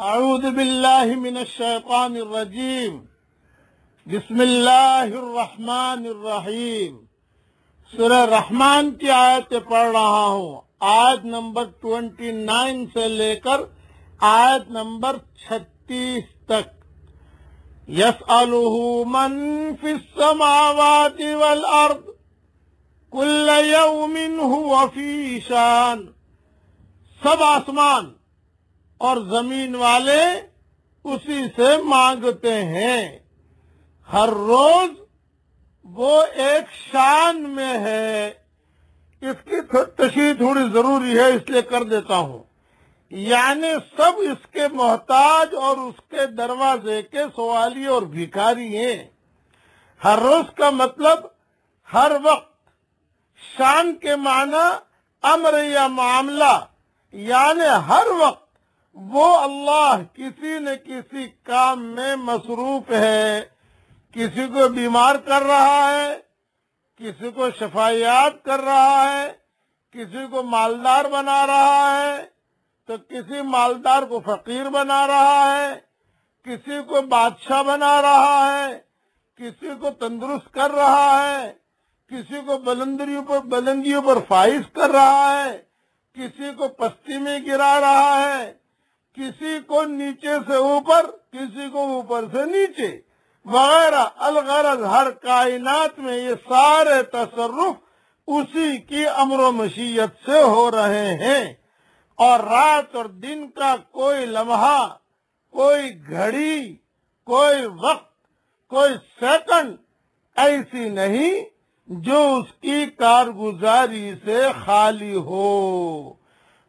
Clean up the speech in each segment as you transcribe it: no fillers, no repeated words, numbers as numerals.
اعوذ باللہ من الشیطان الرجیم بسم اللہ الرحمن الرحیم سورہ رحمان کی آیت پڑھ رہا ہوں، آیت نمبر 29 سے لے کر آیت نمبر 36 تک۔ یسألہ من فی السماوات والارض کل یوم هو فی شان، سب آسمان اور زمین والے اسی سے مانگتے ہیں، ہر روز وہ ایک شان میں ہے۔ اس کی تشریح تھوڑی ضروری ہے اس لیے کر دیتا ہوں، یعنی سب اس کے محتاج اور اس کے دروازے کے سوالی اور بھکاری ہیں۔ ہر روز کا مطلب ہر وقت، شان کے معنی امر یا معاملہ، یعنی ہر وقت وہ اللہ کسی نہ کسی کام میں مصروف ہے، کسی کو بیمار کر رہا ہے، کسی کو شفایات کر رہا ہے، کسی کو مالدار بنا رہا ہے تو کسی مالدار کو فقیر بنا رہا ہے، کسی کو بادشاہ بنا رہا ہے، کسی کو تندرست کر رہا ہے، کسی کو بلندیوں پر فائز کر رہا ہے، کسی کو پستی میں گرا رہا ہے، کسی کو نیچے سے اوپر، کسی کو اوپر سے نیچے، وغیرہ الغرض ہر کائنات میں یہ سارے تصرف اسی کی امر و مشیت سے ہو رہے ہیں، اور رات اور دن کا کوئی لمحہ، کوئی گھڑی، کوئی وقت، کوئی سیکنڈ ایسی نہیں جو اس کی کارگزاری سے خالی ہو۔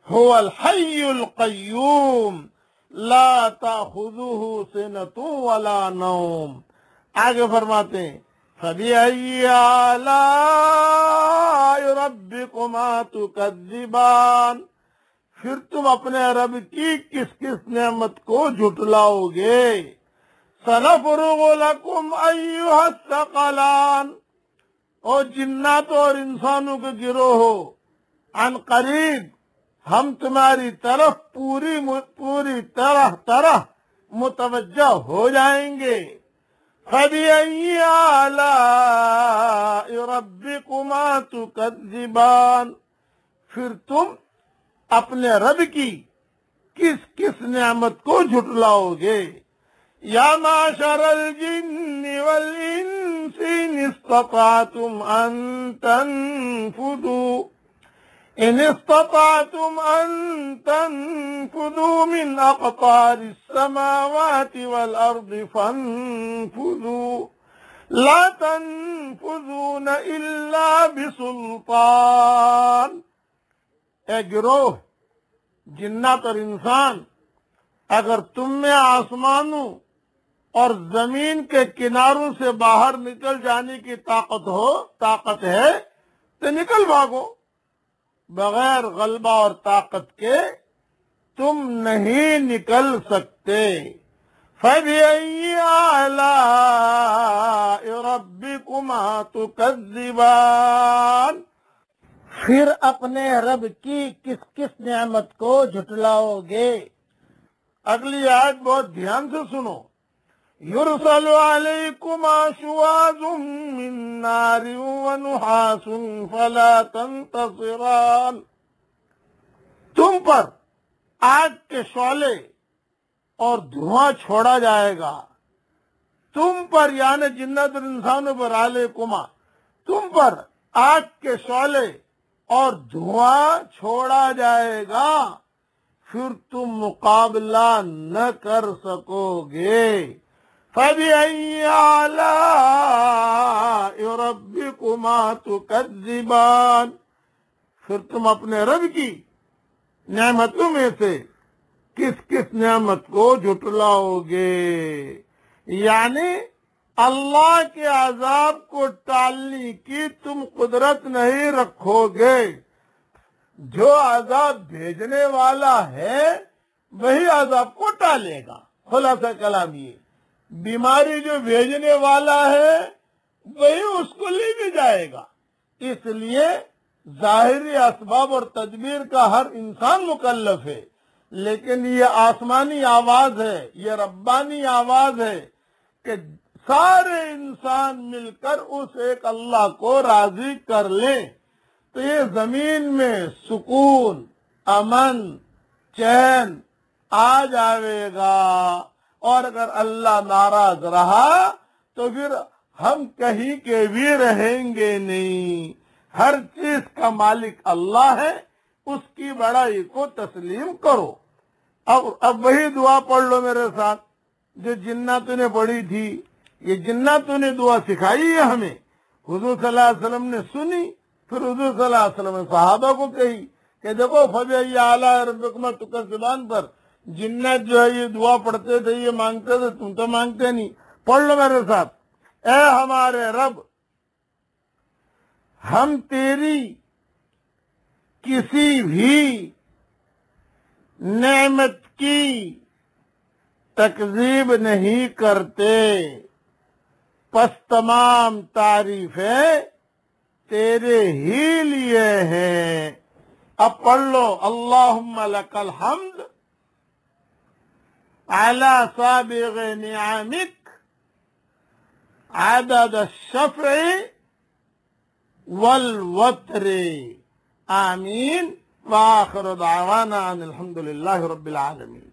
هو الحی القیوم لا تأخذہ سنۃ ولا نوم۔ آگے فرماتے ہیں فَبِأَيِّ آلَاءِ رَبِّكُمَا تُكَذِّبَانِ، پھر تم اپنے رب کی کس کس نعمت کو جھٹلاؤ گے۔ سَنَفْرُغُ لَكُمْ أَيُّهَا الثَّقَلَانِ، اور جنات اور انسانوں کے گروہ، عن قریب ہم تمہاری طرف پوری طرح متوجہ ہو جائیں گے۔ فَبِأَيِّ آلَاءِ رَبِّكُمَا تُكَذِّبَانِ، پھر تم اپنے رب کی کس کس نعمت کو جھٹلاؤ گے۔ یا معشر الجن والانس ان استطعتم ان تنفذوا من اقطار السماوات والارض فانفذوا لا تنفذون الا بسلطان۔ اے گروہ جنات اور انسان، اگر تم میں آسمانوں اور زمین کے کناروں سے باہر نکل جانے کی طاقت ہے تو نکل بھاگو، بغیر غلبہ اور طاقت کے تم نہیں نکل سکتے۔ فَبِأَيِّ آلَاءِ رَبِّكُمَا تُكَذِّبَانِ، پھر اپنے رب کی کس کس نعمت کو جھٹلاؤ گے۔ اگلی آیت بہت دھیان سے سنو۔ یرسل علیکما شواظ من نار ونحاس فلا تنتصران، تم پر آگ کے شعلے اور دھواں چھوڑا جائے گا، تم پر یعنی جنات اور انسانوں پر، علیکما تم پر آگ کے شعلے اور دھواں چھوڑا جائے گا، پھر تم مقابلہ نہ کر سکو گے۔ فَبِأَيِّ آلَاءِ رَبِّكُمَا تُكَذِّبَانِ، پھر تم اپنے رب کی نعمتوں میں سے کس کس نعمت کو جھٹلاؤ گے، یعنی اللہ کے عذاب کو ٹالنے کی تم قدرت نہیں رکھو گے۔ جو عذاب بھیجنے والا ہے وہی عذاب کو ٹالے گا۔ خلاصہ کلام یہ، بیماری جو بھیجنے والا ہے وہی اس کو لے بھی جائے گا، اس لیے ظاہری اسباب اور تدبیر کا ہر انسان مکلف ہے، لیکن یہ آسمانی آواز ہے، یہ ربانی آواز ہے کہ سارے انسان مل کر اس ایک اللہ کو راضی کر لیں تو یہ زمین میں سکون، امن، چین آ جاوے گا، اور اگر اللہ ناراض رہا تو پھر ہم کہیں کے بھی رہیں گے نہیں۔ ہر چیز کا مالک اللہ ہے، اس کی بڑائی کو تسلیم کرو۔ اب وہی دعا پڑھ لو میرے ساتھ جو جناتوں نے پڑھی تھی۔ یہ جناتوں نے دعا سکھائی ہے ہمیں، حضور صلی اللہ علیہ وسلم نے سنی، پھر حضور صلی اللہ علیہ وسلم نے صحابہ کو کہی کہ دیکھو فَبِأَيِّ آلَاءِ رَبِّكُمَا تُكَذِّبَانِ پر جنات جو ہے یہ دعا پڑھتے تھے، یہ مانگتے تھے، تم تو مانگتے نہیں۔ پڑھ لو میرے ساتھ، اے ہمارے رب، ہم تیری کسی بھی نعمت کی تکذیب نہیں کرتے، پس تمام تعریفیں تیرے ہی لیے ہیں۔ اب پڑھ لو، اللہم لک الحمد علی سابغ نعمک عدد الشفع والوتر، آمین، وآخر دعوانا ان الحمد للہ رب العالمین۔